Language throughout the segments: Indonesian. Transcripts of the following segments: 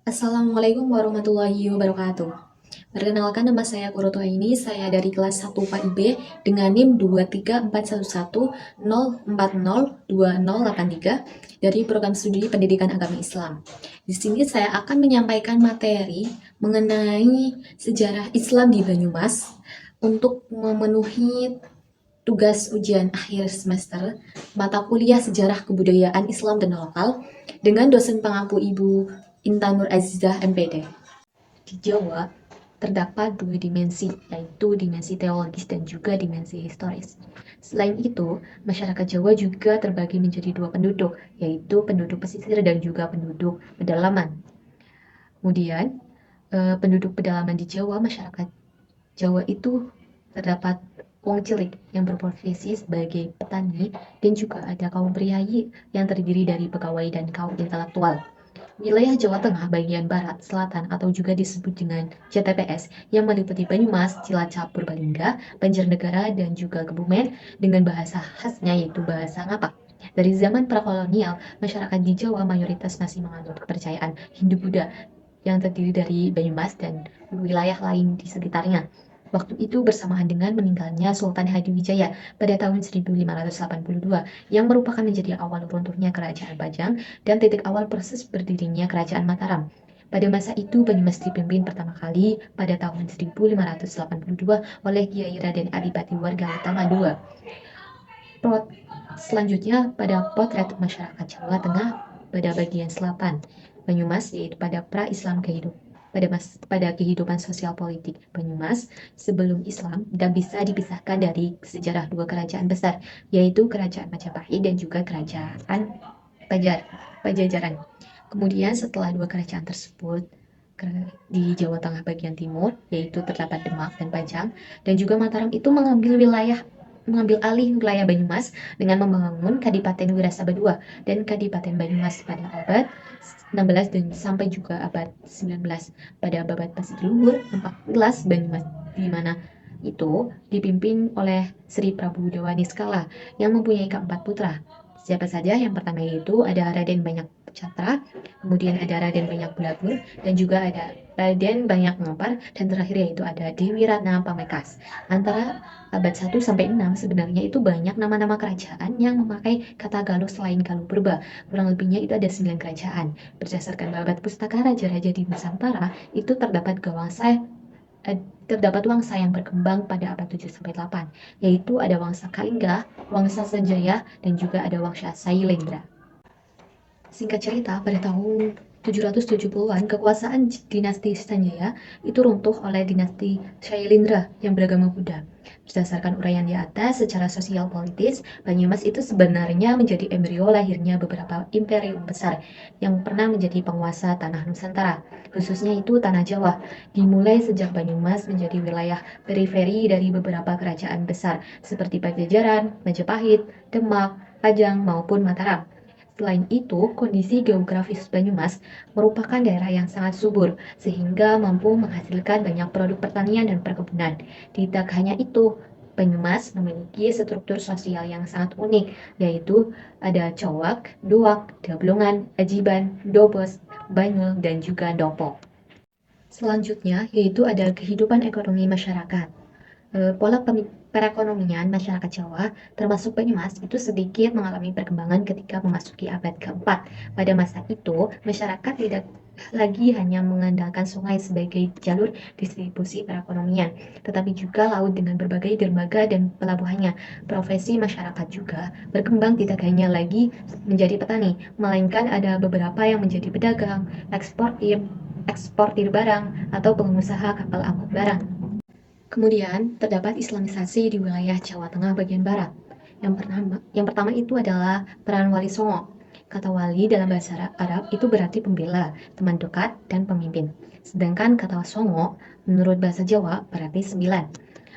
Assalamualaikum warahmatullahi wabarakatuh. Perkenalkan, nama saya Kuroto ini. Saya dari kelas 1 PAIB dengan NIM 2341104020083 dari program studi Pendidikan Agama Islam. Di sini saya akan menyampaikan materi mengenai sejarah Islam di Banyumas untuk memenuhi tugas ujian akhir semester mata kuliah Sejarah Kebudayaan Islam dan Lokal dengan dosen pengampu Ibu Intan Nur Azizah MPD. Di Jawa terdapat dua dimensi, yaitu dimensi teologis dan juga dimensi historis. Selain itu, masyarakat Jawa juga terbagi menjadi dua penduduk, yaitu penduduk pesisir dan juga penduduk pedalaman. Kemudian, penduduk pedalaman di Jawa, masyarakat Jawa itu terdapat wong cilik yang berprofesi sebagai petani dan juga ada kaum priayi yang terdiri dari pegawai dan kaum intelektual. Wilayah Jawa Tengah bagian barat, selatan atau juga disebut dengan JTPS yang meliputi Banyumas, Cilacap, Purbalingga, Banjarnegara dan juga Kebumen dengan bahasa khasnya yaitu bahasa Ngapak. Dari zaman prakolonial, masyarakat di Jawa mayoritas masih menganut kepercayaan Hindu-Buddha yang terdiri dari Banyumas dan wilayah lain di sekitarnya. Waktu itu bersamaan dengan meninggalnya Sultan Hadiwijaya pada tahun 1582 yang merupakan menjadi awal runtuhnya Kerajaan Pajang dan titik awal proses berdirinya Kerajaan Mataram. Pada masa itu Banyumas dipimpin pertama kali pada tahun 1582 oleh Kiai Raden Adipati Warga Utama II. Selanjutnya pada potret masyarakat Jawa Tengah pada bagian selatan Banyumas, yaitu pada pra-Islam pada kehidupan sosial politik Banyumas sebelum Islam dan bisa dipisahkan dari sejarah dua kerajaan besar, yaitu Kerajaan Majapahit dan juga Kerajaan Pajajaran. Kemudian setelah dua kerajaan tersebut di Jawa Tengah bagian timur, yaitu terdapat Demak dan Pajang, dan juga Mataram itu mengambil alih wilayah Banyumas dengan membangun Kadipaten Wirasaba II dan Kadipaten Banyumas pada abad 16 dan sampai juga abad 19. Pada abad Pasiluhur 14 Banyumas di mana itu dipimpin oleh Sri Prabu Dewa Niskala yang mempunyai keempat putra. Siapa saja? Yang pertama yaitu ada Raden Banyak Catra, kemudian ada Raden Banyak Belagur, dan juga ada Raden Banyak Ngampar, dan terakhir yaitu ada Dewi Ratna Pamekas. Antara abad 1 sampai 6 sebenarnya itu banyak nama-nama kerajaan yang memakai kata Galuh selain Galuh Purba. Kurang lebihnya itu ada 9 kerajaan. Berdasarkan babat pustaka raja-raja di Nusantara, itu terdapat wangsa yang berkembang pada abad 7 sampai 8, yaitu ada wangsa Kalingga, wangsa Sanjaya, dan juga ada wangsa Sailendra. Singkat cerita, pada tahun 770-an, kekuasaan dinasti Sanjaya itu runtuh oleh dinasti Shailendra yang beragama Buddha. Berdasarkan uraian di atas, secara sosial politis, Banyumas itu sebenarnya menjadi embrio lahirnya beberapa imperium besar yang pernah menjadi penguasa tanah Nusantara, khususnya itu tanah Jawa, dimulai sejak Banyumas menjadi wilayah periferi dari beberapa kerajaan besar seperti Pajajaran, Majapahit, Demak, Pajang, maupun Mataram. Selain itu, kondisi geografis Banyumas merupakan daerah yang sangat subur, sehingga mampu menghasilkan banyak produk pertanian dan perkebunan. Tidak hanya itu, Banyumas memiliki struktur sosial yang sangat unik, yaitu ada Cowak, Duak, Dablongan, Ajiban, Dobos, Banyul, dan juga Dopo. Selanjutnya, yaitu ada kehidupan ekonomi masyarakat. Pola perekonomian masyarakat Jawa, termasuk Banyumas, itu sedikit mengalami perkembangan ketika memasuki abad keempat. Pada masa itu, masyarakat tidak lagi hanya mengandalkan sungai sebagai jalur distribusi perekonomian, tetapi juga laut dengan berbagai dermaga dan pelabuhannya. Profesi masyarakat juga berkembang tidak hanya lagi menjadi petani, melainkan ada beberapa yang menjadi pedagang, eksportir barang, atau pengusaha kapal angkut barang. Kemudian, terdapat Islamisasi di wilayah Jawa Tengah bagian barat. Yang pertama itu adalah peran wali songo. Kata wali dalam bahasa Arab itu berarti pembela, teman dekat, dan pemimpin. Sedangkan kata songo menurut bahasa Jawa berarti sembilan.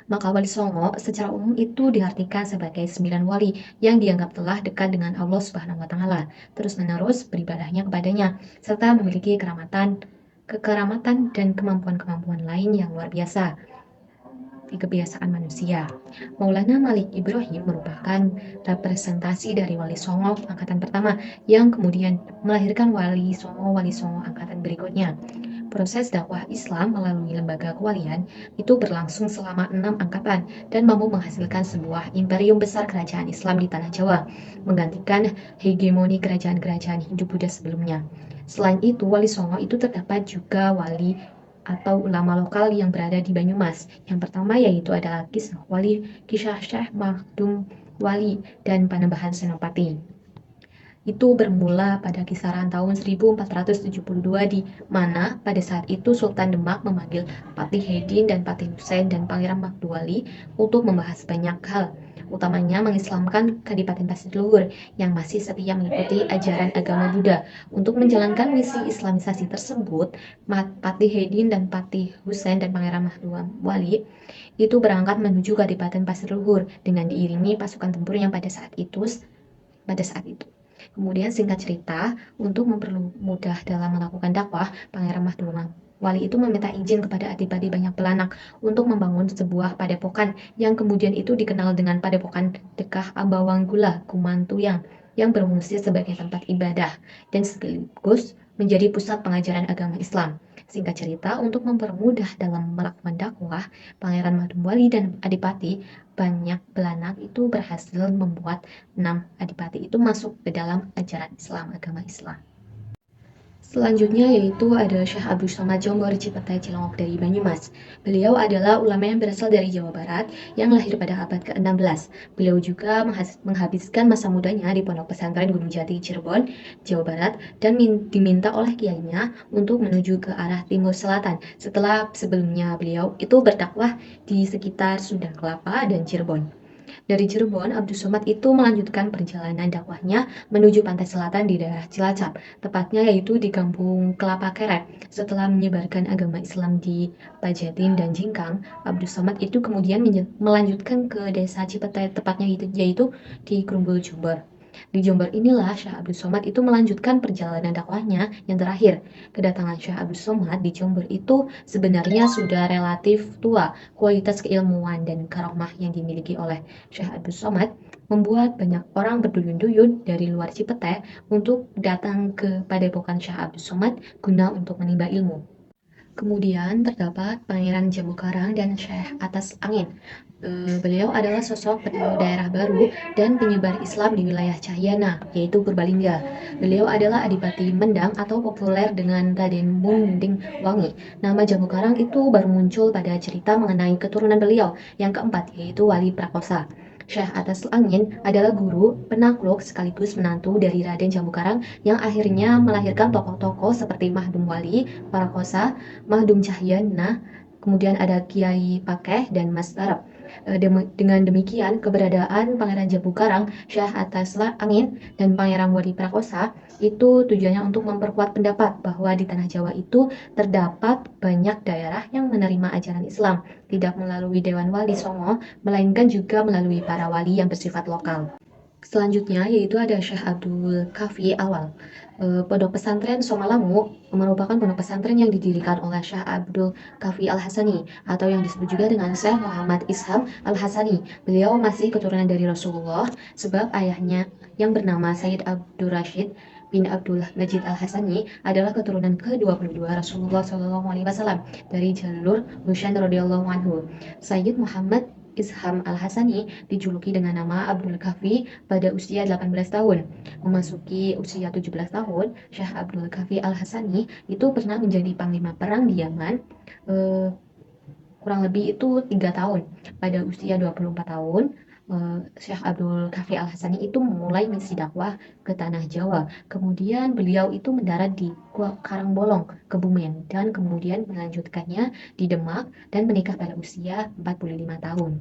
Maka wali songo secara umum itu diartikan sebagai 9 wali yang dianggap telah dekat dengan Allah Subhanahu wa taala, terus-menerus beribadahnya kepadanya, serta memiliki kekeramatan dan kemampuan-kemampuan lain yang luar biasa. seperti kebiasaan manusia. Maulana Malik Ibrahim merupakan representasi dari Wali Songo angkatan pertama yang kemudian melahirkan Wali Songo angkatan berikutnya. Proses dakwah Islam melalui lembaga kewalian itu berlangsung selama 6 angkatan dan mampu menghasilkan sebuah imperium besar kerajaan Islam di tanah Jawa, menggantikan hegemoni kerajaan-kerajaan Hindu-Buddha sebelumnya. Selain itu, Wali Songo itu terdapat juga wali atau ulama lokal yang berada di Banyumas. Yang pertama yaitu adalah Kisah Wali Kisah Syekh Mahdum Wali dan Panembahan Senopati. Itu bermula pada kisaran tahun 1472 di mana pada saat itu Sultan Demak memanggil Patih Hedin dan Patih Hussein dan Pangeran Magduwali untuk membahas banyak hal, utamanya mengislamkan Kadipaten Pasir Luhur yang masih setia mengikuti ajaran agama Buddha. Untuk menjalankan misi islamisasi tersebut, Patih Hedin dan Patih Hussein dan Pangeran Magduwali itu berangkat menuju Kadipaten Pasir Luhur dengan diiringi pasukan tempur yang pada saat itu. Kemudian singkat cerita, untuk mempermudah dalam melakukan dakwah, Pangeran Wali itu meminta izin kepada Adipati Banyak Belanak untuk membangun sebuah padepokan yang kemudian itu dikenal dengan Padepokan Dekah Ambawanggula Kumantuyang yang berfungsi sebagai tempat ibadah dan sekaligus menjadi pusat pengajaran agama Islam. Singkat cerita, untuk mempermudah dalam melakukan dakwah, Pangeran Wali dan Adipati Banyak Belanak itu berhasil membuat 6 adipati itu masuk ke dalam ajaran Islam, agama Islam. Selanjutnya yaitu ada Syekh Abdul Somad Jombor Cipete Cilongok dari Banyumas. Beliau adalah ulama yang berasal dari Jawa Barat yang lahir pada abad ke-16. Beliau juga menghabiskan masa mudanya di Pondok Pesantren Gunung Jati Cirebon, Jawa Barat dan diminta oleh kiainya untuk menuju ke arah timur selatan setelah sebelumnya beliau itu berdakwah di sekitar Sunda Kelapa dan Cirebon. Dari Cirebon, Abdul Somad itu melanjutkan perjalanan dakwahnya menuju pantai selatan di daerah Cilacap, tepatnya yaitu di Kampung Kelapa Keret. Setelah menyebarkan agama Islam di Pajatin dan Jingkang, Abdul Somad itu kemudian melanjutkan ke desa Cipete, tepatnya yaitu di Krumbul, Jember. Di Jember inilah Syekh Abdul Somad itu melanjutkan perjalanan dakwahnya yang terakhir. Kedatangan Syekh Abdul Somad di Jember itu sebenarnya sudah relatif tua. Kualitas keilmuan dan karomah yang dimiliki oleh Syekh Abdul Somad membuat banyak orang berduyun-duyun dari luar Cipete untuk datang ke Padepokan Syekh Abdul Somad guna untuk menimba ilmu. Kemudian terdapat Pangeran Jambu Karang dan Syekh Atas Angin. Beliau adalah sosok penemu daerah baru dan penyebar Islam di wilayah Cahyana, yaitu Purbalingga. Beliau adalah Adipati Mendang atau populer dengan Raden Munding Wangi. Nama Jambu Karang itu baru muncul pada cerita mengenai keturunan beliau yang keempat, yaitu Wali Prakosa. Syekh Atas Angin adalah guru, penakluk sekaligus menantu dari Raden Jambu Karang yang akhirnya melahirkan tokoh-tokoh seperti Mahdum Wali, Prakosa, Mahdum Cahyana, kemudian ada Kiai Pakeh dan Mas Arab. Dengan demikian, keberadaan Pangeran Jambu Karang, Syekh Atas Angin, dan Pangeran Wali Prakosa itu tujuannya untuk memperkuat pendapat bahwa di Tanah Jawa itu terdapat banyak daerah yang menerima ajaran Islam, tidak melalui Dewan Wali Songo, melainkan juga melalui para wali yang bersifat lokal. Selanjutnya yaitu ada Syekh Abdul Kafi Awal. Pondok pesantren Somalamu merupakan pondok pesantren yang didirikan oleh Syekh Abdul Kafi Al-Hasani atau yang disebut juga dengan Syekh Muhammad Isham Al-Hasani. Beliau masih keturunan dari Rasulullah sebab ayahnya yang bernama Sayyid Abdul Rashid bin Abdullah Majid Al-Hasani adalah keturunan ke-22 Rasulullah SAW dari jalur Husain radhiyallahu anhu. Sayyid Muhammad Isham Al-Hasani dijuluki dengan nama Abdul Kafi pada usia 18 tahun. Memasuki usia 17 tahun, Syekh Abdul Kafi Al-Hasani itu pernah menjadi panglima perang di Yaman, kurang lebih itu 3 tahun. Pada usia 24 tahun, Syekh Abdul Kafi Al-Hasani itu memulai misi dakwah ke Tanah Jawa. Kemudian beliau itu mendarat di Karangbolong, Kebumen, dan kemudian melanjutkannya di Demak dan menikah pada usia 45 tahun.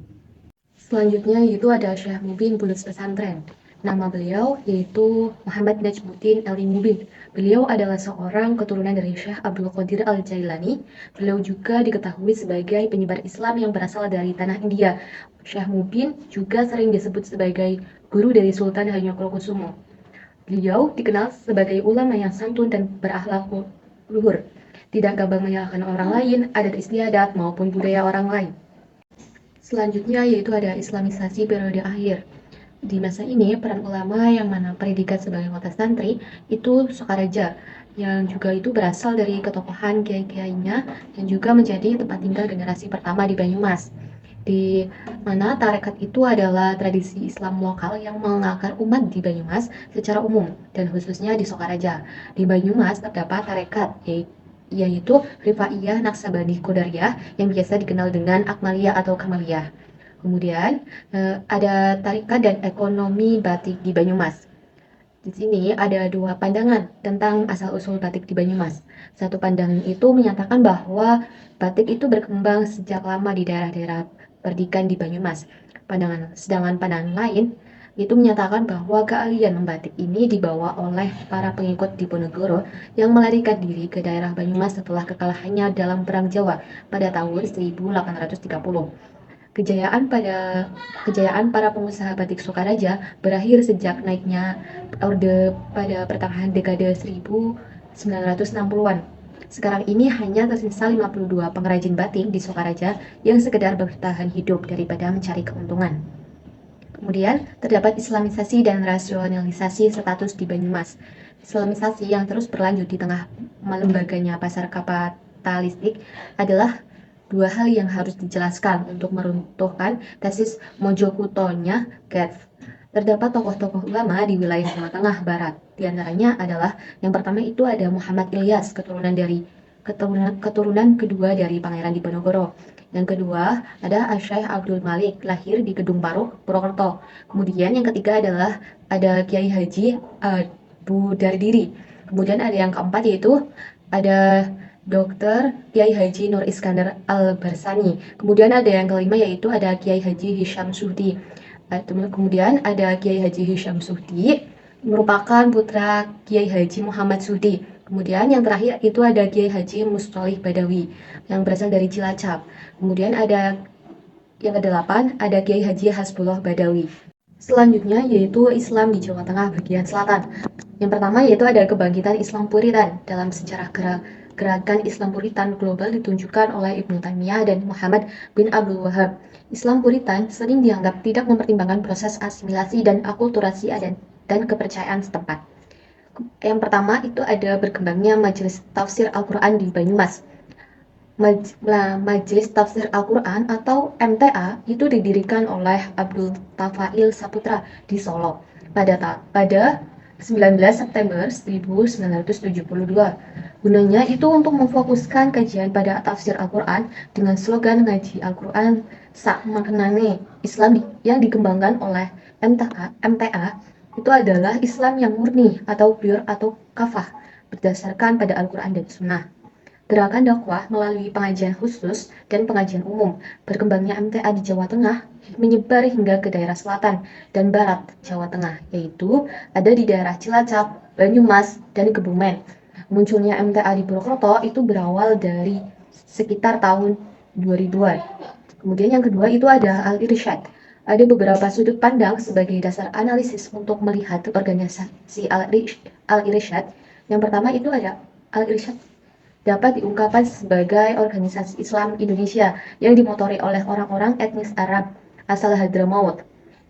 Selanjutnya yaitu ada Syekh Mubin Bulus Pesantren. Nama beliau yaitu Muhammad Najmuddin Ali Mubin. Beliau adalah seorang keturunan dari Syekh Abdul Qadir Al-Jailani. Beliau juga diketahui sebagai penyebar Islam yang berasal dari tanah India. Syekh Mubin juga sering disebut sebagai guru dari Sultan Hamengkubuwono. Beliau dikenal sebagai ulama yang santun dan berakhlak luhur. Tidak gampang menyalahkan orang lain, adat istiadat maupun budaya orang lain. Selanjutnya yaitu ada Islamisasi periode akhir. Di masa ini, peran ulama yang mana predikat sebagai kota santri itu Sokaraja, yang juga itu berasal dari ketokohan kiai-kiainya dan juga menjadi tempat tinggal generasi pertama di Banyumas. Di mana tarekat itu adalah tradisi Islam lokal yang mengakar umat di Banyumas secara umum dan khususnya di Sokaraja. Di Banyumas terdapat tarekat yaitu Rifaiyah Naksabandi Qadariyah yang biasa dikenal dengan Akmaliyah atau Kamaliyah. Kemudian ada tarikat dan ekonomi batik di Banyumas. Di sini ada dua pandangan tentang asal-usul batik di Banyumas. Satu pandangan itu menyatakan bahwa batik itu berkembang sejak lama di daerah-daerah perdikan di Banyumas. Sedangkan pandangan lain itu menyatakan bahwa keahlian membatik ini dibawa oleh para pengikut Diponegoro yang melarikan diri ke daerah Banyumas setelah kekalahannya dalam Perang Jawa pada tahun 1830. Kejayaan para pengusaha batik Sokaraja berakhir sejak naiknya orde pada pertengahan dekade 1960-an. Sekarang ini hanya tersisa 52 pengrajin batik di Sokaraja yang sekedar bertahan hidup daripada mencari keuntungan. Kemudian, terdapat Islamisasi dan rasionalisasi status di Banyumas. Islamisasi yang terus berlanjut di tengah melembaganya pasar kapitalistik adalah dua hal yang harus dijelaskan untuk meruntuhkan tesis Mojokutonya Getz. Terdapat tokoh-tokoh ulama di wilayah Jawa Tengah Barat. Di antaranya adalah yang pertama itu ada Muhammad Ilyas, keturunan kedua dari Pangeran Diponegoro. Yang kedua ada Asy Abdul Malik, lahir di Kedung Paruk, Purwokerto. Kemudian yang ketiga adalah ada Kiai Haji Budardiri. Kemudian ada yang keempat yaitu ada Dr. Kiai Haji Nur Iskandar Al-Barsani. Kemudian ada yang kelima yaitu ada Kiai Haji Hisham Suhdi. Kemudian ada Kiai Haji Hisham Suhdi merupakan putra Kiai Haji Muhammad Suhdi. Kemudian yang terakhir itu ada Kiai Haji Mustolih Badawi yang berasal dari Cilacap. Kemudian ada yang kedelapan ada Kiai Haji Hasbullah Badawi. Selanjutnya yaitu Islam di Jawa Tengah bagian selatan. Yang pertama yaitu ada kebangkitan Islam Puritan. Dalam sejarah gerakan Islam Puritan global ditunjukkan oleh Ibnu Taimiyah dan Muhammad bin Abdul Wahab. Islam Puritan sering dianggap tidak mempertimbangkan proses asimilasi dan akulturasi dan kepercayaan setempat. Yang pertama itu ada berkembangnya Majelis Tafsir Al-Quran di Banyumas. Majelis Tafsir Al-Quran atau MTA itu didirikan oleh Abdul Tafail Saputra di Solo pada 19 September 1972. Gunanya itu untuk memfokuskan kajian pada tafsir Al-Quran dengan slogan ngaji Al-Quran sak maknane. Islam yang dikembangkan oleh MTA itu adalah Islam yang murni atau pure atau kafah berdasarkan pada Al-Quran dan Sunnah. Gerakan dakwah melalui pengajian khusus dan pengajian umum. Berkembangnya MTA di Jawa Tengah menyebar hingga ke daerah selatan dan barat Jawa Tengah, yaitu ada di daerah Cilacap, Banyumas, dan Kebumen. Munculnya MTA di Purwokerto itu berawal dari sekitar tahun 2000-an. Kemudian yang kedua itu ada Al-Irsyad. Ada beberapa sudut pandang sebagai dasar analisis untuk melihat organisasi Al-Irsyad. Yang pertama itu ada Al-Irsyad dapat diungkapkan sebagai organisasi Islam Indonesia yang dimotori oleh orang-orang etnis Arab asal Hadramaut,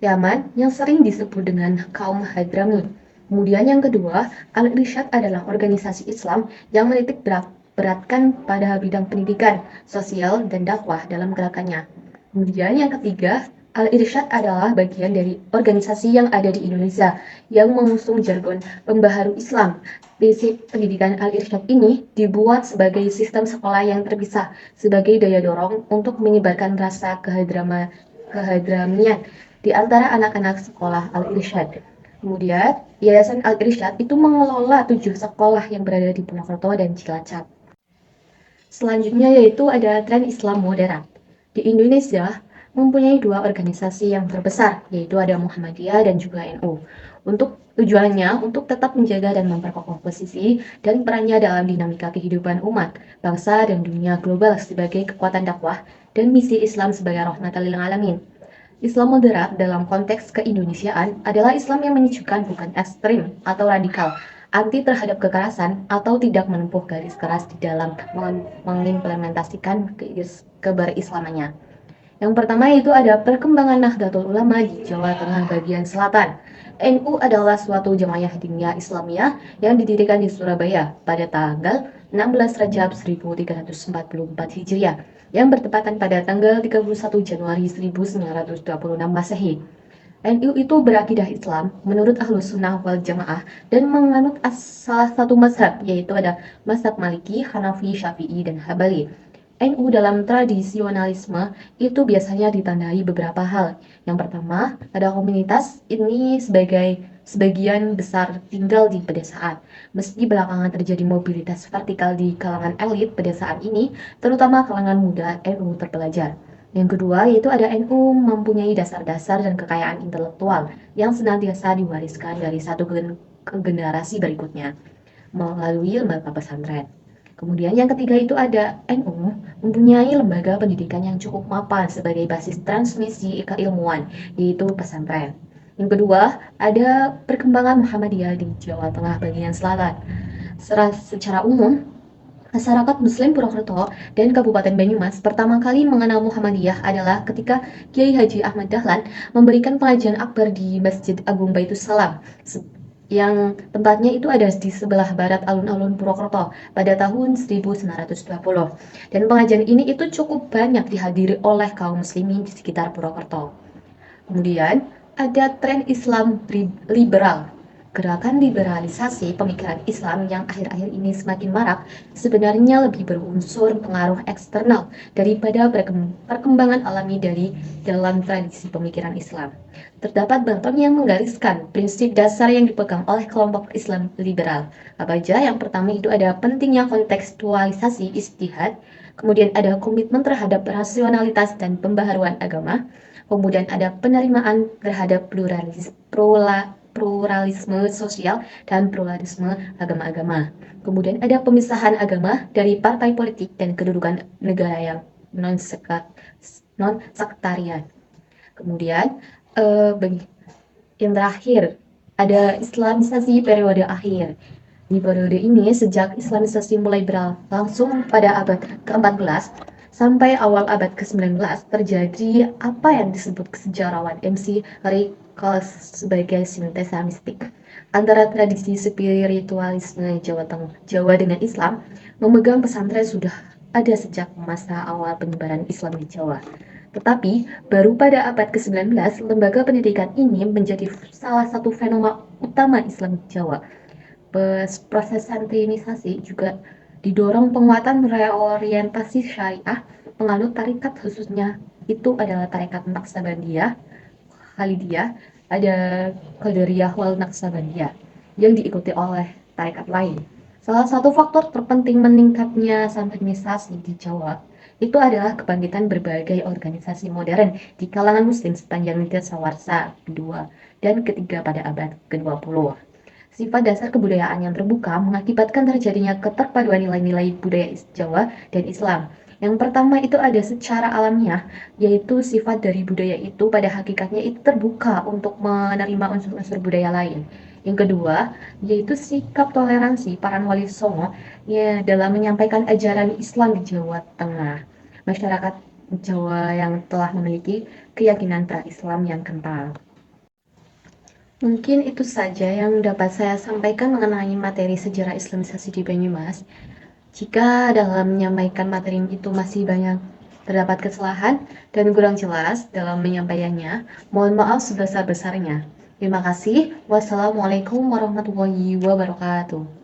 Yaman yang sering disebut dengan kaum Hadrami. Kemudian yang kedua, Al-Irsyad adalah organisasi Islam yang menitik beratkan pada bidang pendidikan, sosial, dan dakwah dalam gerakannya. Kemudian yang ketiga, Al-Irsyad adalah bagian dari organisasi yang ada di Indonesia yang mengusung jargon pembaharu Islam. Prinsip pendidikan Al-Irsyad ini dibuat sebagai sistem sekolah yang terpisah sebagai daya dorong untuk menyebarkan rasa kehadramian di antara anak-anak sekolah Al-Irsyad. Kemudian, Yayasan Al-Irsyad itu mengelola 7 sekolah yang berada di Purwokerto dan Cilacap. Selanjutnya yaitu ada tren Islam moderat. Di Indonesia, mempunyai dua organisasi yang terbesar, yaitu ada Muhammadiyah dan juga NU. Tujuannya untuk tetap menjaga dan memperkokoh posisi dan perannya dalam dinamika kehidupan umat, bangsa, dan dunia global sebagai kekuatan dakwah dan misi Islam sebagai rahmatan lil alamin. Islam moderat dalam konteks keindonesiaan adalah Islam yang menyejukkan bukan ekstrim atau radikal, anti terhadap kekerasan atau tidak menempuh garis keras di dalam mengimplementasikan keberislamannya. Yang pertama itu ada perkembangan Nahdlatul Ulama di Jawa Tengah bagian selatan. NU adalah suatu jamaah diniyah Islamiyah yang didirikan di Surabaya pada tanggal 16 Rajab 1344 Hijriah yang bertepatan pada tanggal 31 Januari 1926 Masehi. NU itu berakidah Islam menurut Ahlus Sunnah wal Jamaah dan menganut salah satu mazhab, yaitu ada mazhab Maliki, Hanafi, Syafi'i, dan Hambali. NU dalam tradisionalisme itu biasanya ditandai beberapa hal. Yang pertama, ada komunitas ini sebagian besar tinggal di pedesaan. Meski belakangan terjadi mobilitas vertikal di kalangan elit pedesaan ini, terutama kalangan muda NU terpelajar. Yang kedua, yaitu ada NU mempunyai dasar-dasar dan kekayaan intelektual yang senantiasa diwariskan dari satu ke generasi berikutnya melalui lembaga pesantren. Kemudian yang ketiga itu ada NU mempunyai lembaga pendidikan yang cukup mapan sebagai basis transmisi keilmuan, yaitu pesantren. Yang kedua, ada perkembangan Muhammadiyah di Jawa Tengah bagian selatan. Secara umum, masyarakat Muslim Purwokerto dan Kabupaten Banyumas pertama kali mengenal Muhammadiyah adalah ketika Kiai Haji Ahmad Dahlan memberikan pengajian akbar di Masjid Agung Baitus Salam yang tempatnya itu ada di sebelah barat alun-alun Purwokerto pada tahun 1920. Dan pengajian ini itu cukup banyak dihadiri oleh kaum muslimin di sekitar Purwokerto. Kemudian ada tren Islam liberal. Gerakan liberalisasi pemikiran Islam yang akhir-akhir ini semakin marak sebenarnya lebih berunsur pengaruh eksternal daripada perkembangan alami dari dalam tradisi pemikiran Islam. Terdapat beberapa yang menggariskan prinsip dasar yang dipegang oleh kelompok Islam liberal. Apa aja? Yang pertama itu ada pentingnya kontekstualisasi ijtihad, kemudian ada komitmen terhadap rasionalitas dan pembaharuan agama, kemudian ada penerimaan terhadap pluralisme sosial dan pluralisme agama-agama. Kemudian ada pemisahan agama dari partai politik dan kedudukan negara yang non-sektarian. Kemudian yang terakhir ada Islamisasi periode akhir. Di periode ini, sejak Islamisasi mulai berlangsung pada abad ke-14 sampai awal abad ke-19, terjadi apa yang disebut sejarawan MC Rickles sebagai sintesa mistik antara tradisi spiritualisme Jawa dengan Islam. Memegang pesantren sudah ada sejak masa awal penyebaran Islam di Jawa. Tetapi, baru pada abad ke-19, lembaga pendidikan ini menjadi salah satu fenomena utama Islam di Jawa. Proses santrinisasi juga didorong penguatan reorientasi syariah penganut tarekat, khususnya itu adalah tarekat Naqsabandiyah, Khalidiyah, ada Qadariyah wal Naqsabandiyah yang diikuti oleh tarekat lain. Salah satu faktor terpenting meningkatnya santrinisasi di Jawa itu adalah kebangkitan berbagai organisasi modern di kalangan muslim sepanjang dasawarsa kedua dan ketiga pada abad ke-20. Sifat dasar kebudayaan yang terbuka mengakibatkan terjadinya keterpaduan nilai-nilai budaya Jawa dan Islam. Yang pertama itu ada secara alamiah, yaitu sifat dari budaya itu pada hakikatnya itu terbuka untuk menerima unsur-unsur budaya lain. Yang kedua, yaitu sikap toleransi para wali songo ya, dalam menyampaikan ajaran Islam di Jawa Tengah. Masyarakat Jawa yang telah memiliki keyakinan pra-Islam yang kental. Mungkin itu saja yang dapat saya sampaikan mengenai materi sejarah Islamisasi di Banyumas. Jika dalam menyampaikan materi itu masih banyak terdapat kesalahan dan kurang jelas dalam menyampaikannya, mohon maaf sebesar-besarnya. Terima kasih. Wassalamualaikum warahmatullahi wabarakatuh.